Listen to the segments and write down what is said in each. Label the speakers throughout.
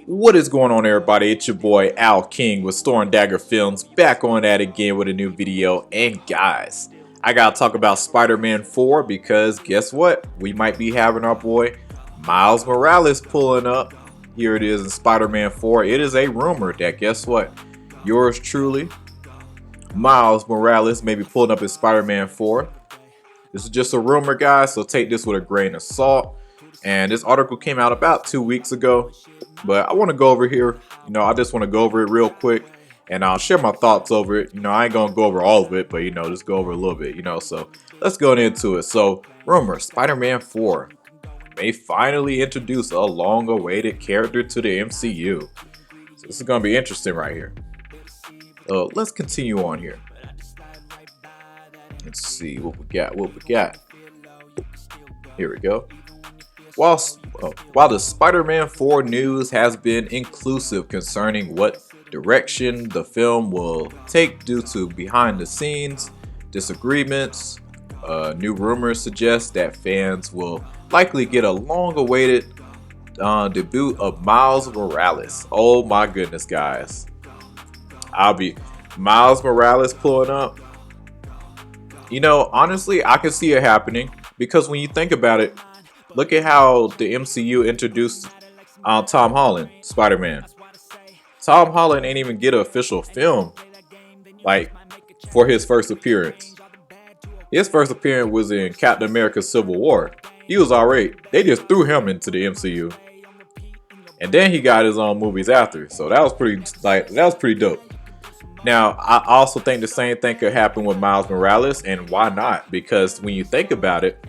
Speaker 1: What is going on, everybody? It's your boy Al King with Store and Dagger Films, back on that again with a new video. And guys, I gotta talk about Spider-Man 4 because guess what? We might be having our boy Miles Morales pulling up. Here it is in Spider-Man 4. It is a rumor that guess what? Yours truly, Miles Morales, may be pulling up in Spider-Man 4. This is just a rumor, guys, so take this with a grain of salt. And this article came out about 2 weeks ago, but I want to go over here. I just want to go over it real quick, and I'll share my thoughts over it. I ain't gonna go over all of it, but just go over a little bit. So let's go into it. So, rumor: Spider-Man 4 may finally introduce a long-awaited character to the MCU. So this is gonna be interesting right here. Let's continue on here. Let's see what we got. Here we go. While the Spider-Man 4 news has been inclusive concerning what direction the film will take due to behind-the-scenes disagreements, new rumors suggest that fans will likely get a long-awaited debut of Miles Morales. Oh my goodness, guys. Miles Morales pulling up. Honestly, I can see it happening because when you think about it, look at how the MCU introduced Tom Holland, Spider-Man. Tom Holland ain't even get an official film for his first appearance. His first appearance was in Captain America: Civil War. He was alright. They just threw him into the MCU, and then he got his own movies after. So that was pretty dope. Now, I also think the same thing could happen with Miles Morales, and why not? Because when you think about it,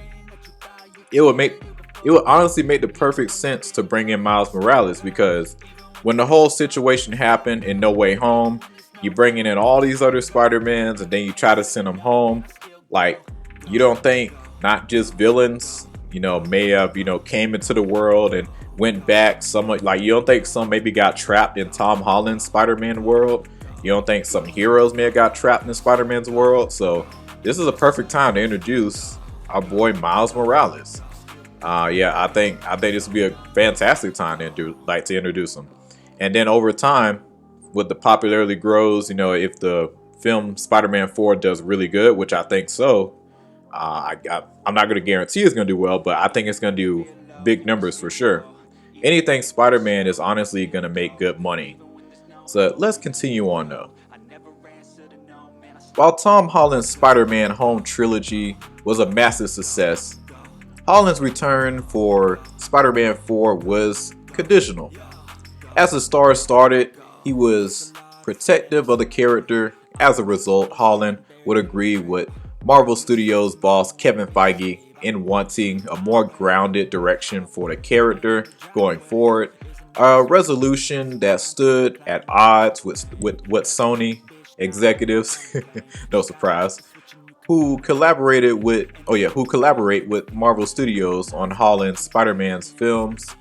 Speaker 1: it would honestly make the perfect sense to bring in Miles Morales, because when the whole situation happened in No Way Home, you bringing in all these other Spider-Mans and then you try to send them home. You don't think not just villains, may have, came into the world and went back. You don't think some maybe got trapped in Tom Holland's Spider-Man world? You don't think some heroes may have got trapped in Spider-Man's world? So this is a perfect time to introduce our boy Miles Morales. I think this would be a fantastic time to introduce him. And then over time, with the popularity grows, if the film Spider-Man 4 does really good, which I think so, I'm not going to guarantee it's going to do well, but I think it's going to do big numbers for sure. Anything Spider-Man is honestly going to make good money. So let's continue on though. While Tom Holland's Spider-Man Home trilogy was a massive success, Holland's return for Spider-Man 4 was conditional. As the star started, he was protective of the character. As a result, Holland would agree with Marvel Studios boss Kevin Feige in wanting a more grounded direction for the character going forward. A resolution that stood at odds with what Sony executives, no surprise, who collaborate with Marvel Studios on Holland's Spider-Man's films,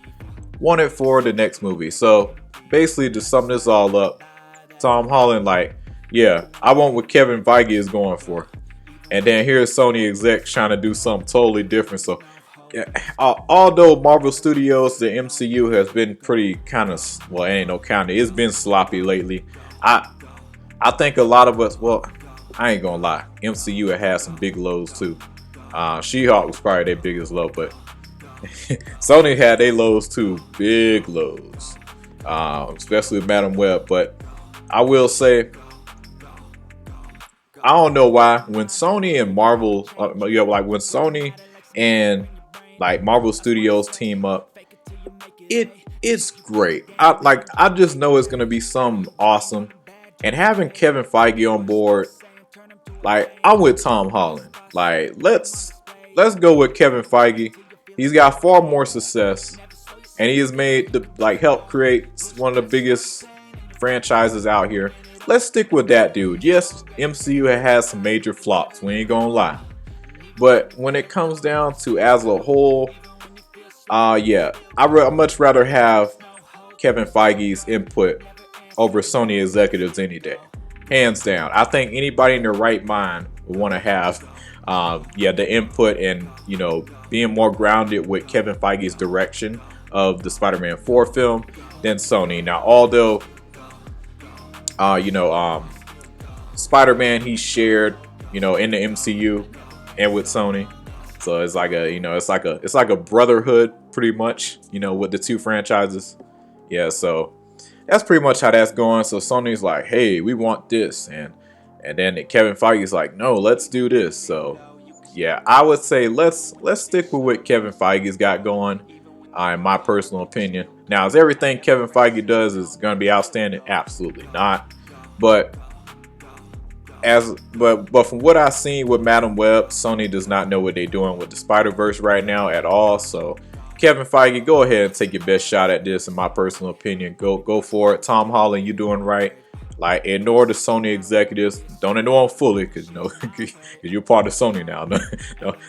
Speaker 1: wanted for the next movie. So basically, to sum this all up, Tom Holland I want what Kevin Feige is going for. And then here's Sony execs trying to do something totally different. So although Marvel Studios, the MCU, has been pretty it's been sloppy lately. I think a lot of us, I ain't gonna lie, MCU had some big lows too. She-Hulk was probably their biggest low, but Sony had their lows too, big lows, especially with Madam Web. But I will say, I don't know why when Sony and Marvel, when Sony and Marvel Studios team up, it's great. I just know it's gonna be something awesome. And having Kevin Feige on board, I'm with Tom Holland. Let's go with Kevin Feige. He's got far more success, and he has made help create one of the biggest franchises out here. Let's stick with that dude. Yes, MCU has some major flops. We ain't gonna lie. But when it comes down to as a whole, I'd much rather have Kevin Feige's input over Sony executives any day. Hands down. I think anybody in their right mind would want to have the input and, being more grounded with Kevin Feige's direction of the Spider-Man 4 film. than Sony. Now, although you know, Spider-Man he shared, you know, in the MCU and with Sony. So it's like a, you know, it's like a brotherhood pretty much, you know, with the two franchises. Yeah, so that's pretty much how that's going. So Sony's like, hey, we want this, and then Kevin Feige's like, no, let's do this. So yeah, I would say let's stick with what Kevin Feige's got going. In my personal opinion. Now, is everything Kevin Feige does is going to be outstanding? Absolutely not. But from what I've seen with Madam Web, Sony does not know what they're doing with the Spider-Verse right now at all. So Kevin Feige, go ahead and take your best shot at this. In my personal opinion, go for it. Tom Holland, you're doing right. Like, ignore the Sony executives. Don't ignore them fully, because you know, cause you're part of Sony now.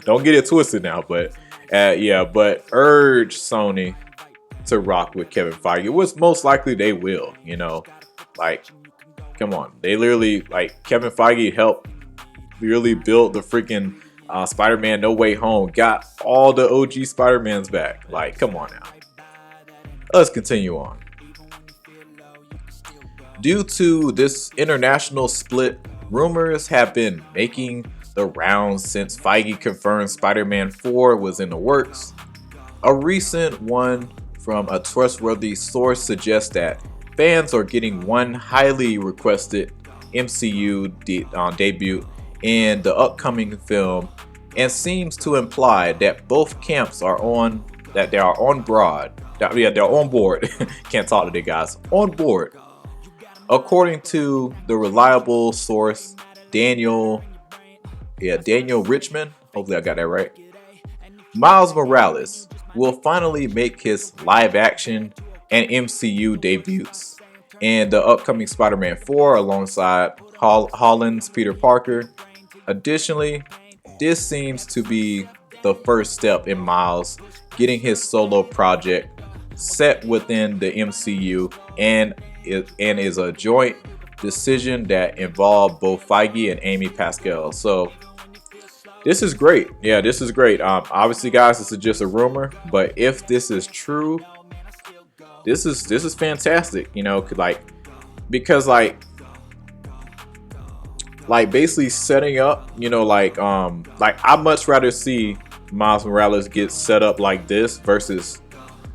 Speaker 1: Don't get it twisted now. But yeah, but urge Sony to rock with Kevin Feige, which most likely they will. You know, like, come on, they literally, like, Kevin Feige helped really build the freaking Spider-Man No Way Home. Got all the OG Spider-Mans back. Like, come on now. Let's continue on. Due to this international split, rumors have been making the rounds since Feige confirmed Spider-Man 4 was in the works. A recent one from a trustworthy source suggests that fans are getting one highly requested MCU debut in the upcoming film, and seems to imply that both camps are on board. Can't talk to the guys. On board. According to the reliable source, Daniel Richmond, hopefully I got that right, Miles Morales will finally make his live action and MCU debuts in the upcoming Spider-Man 4 alongside Holland's Peter Parker. Additionally, this seems to be the first step in Miles getting his solo project set within the MCU, and is a joint decision that involved both Feige and Amy Pascal. So this is great. Yeah, this is great. Obviously, guys, this is just a rumor, but if this is true, this is fantastic. You know, because basically setting up. You know, like I'd much rather see Miles Morales get set up like this versus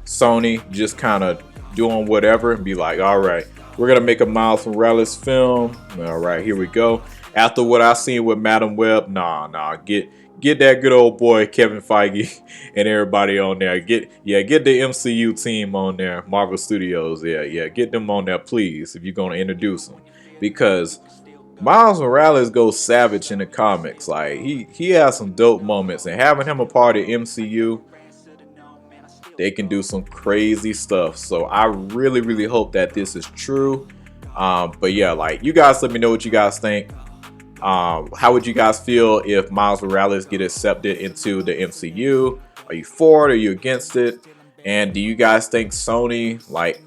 Speaker 1: Sony just kind of doing whatever and be like, all right, we're gonna make a Miles Morales film. All right, here we go. After what I seen with Madam Web, nah, get that good old boy Kevin Feige and everybody on there. Get the MCU team on there, Marvel Studios. Yeah, get them on there, please, if you're gonna introduce them, because Miles Morales goes savage in the comics. Like, he has some dope moments, and having him a part of MCU, they can do some crazy stuff. So I really, really hope that this is true. But yeah, like, you guys let me know what you guys think. How would you guys feel if Miles Morales get accepted into the MCU? Are you for it? Are you against it? And do you guys think Sony, like,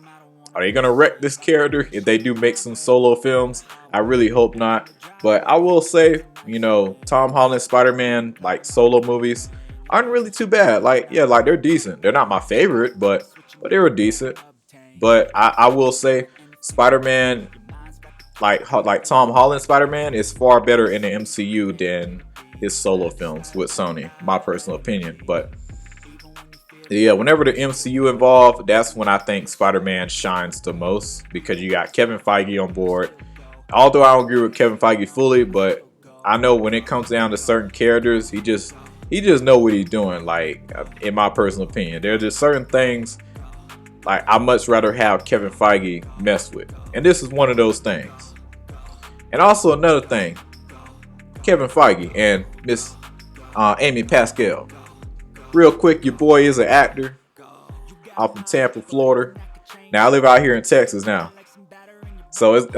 Speaker 1: are they gonna wreck this character if they do make some solo films? I really hope not. But I will say, you know, Tom Holland Spider-Man, like, solo movies aren't really too bad. Like, yeah, like, they're decent. They're not my favorite, but they were decent. But I will say Spider-Man, like Tom Holland Spider-Man, is far better in the MCU than his solo films with Sony, my personal opinion. But yeah, whenever the MCU involved, that's when I think Spider-Man shines the most, because you got Kevin Feige on board. Although I don't agree with Kevin Feige fully, but I know when it comes down to certain characters, he just know what he's doing. Like, in my personal opinion, there are just certain things, like, I much rather have Kevin Feige mess with, and this is one of those things. And also another thing, Kevin Feige and Miss Amy Pascal. Real quick, your boy is an actor. I'm from Tampa, Florida. Now I live out here in Texas now. So it's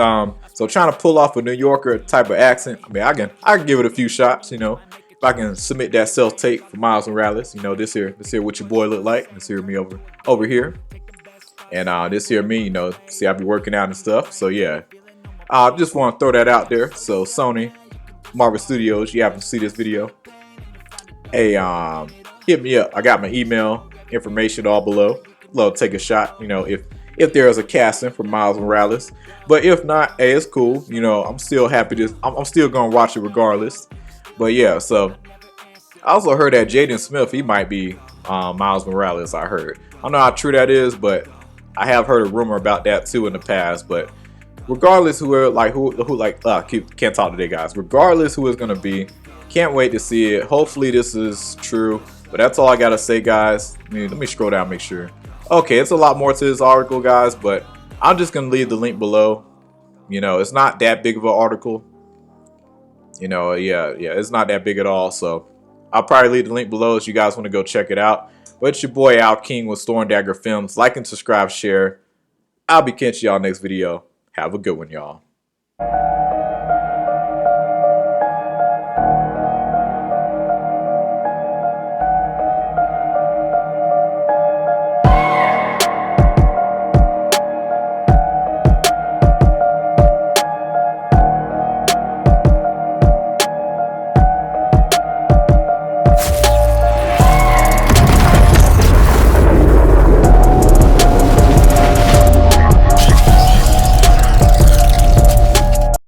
Speaker 1: so trying to pull off a New Yorker type of accent. I mean, I can give it a few shots, you know. If I can submit that self-tape for Miles Morales, you know, this here what your boy look like. This here me over here. And this here me, you know, see, I be working out and stuff. So yeah, I just want to throw that out there. So Sony, Marvel Studios, you happen to see this video, hey, hit me up. I got my email information all below. Love to take a shot. You know, if if there is a casting for Miles Morales. But if not, hey, it's cool. You know, I'm still happy to. I'm still gonna watch it regardless. But yeah, so I also heard that Jaden Smith, he might be Miles Morales. I heard. I don't know how true that is, but I have heard a rumor about that too in the past. But regardless, can't talk today, guys. Regardless who it's gonna be, can't wait to see it. Hopefully this is true. But that's all I gotta say, guys. Let me scroll down, make sure. Okay, it's a lot more to this article, guys, but I'm just gonna leave the link below. You know, it's not that big of an article. You know, yeah, it's not that big at all. So I'll probably leave the link below if you guys want to go check it out. But it's your boy Al King with Storm Dagger Films. Like and subscribe, share. I'll be catching y'all next video. Have a good one, y'all.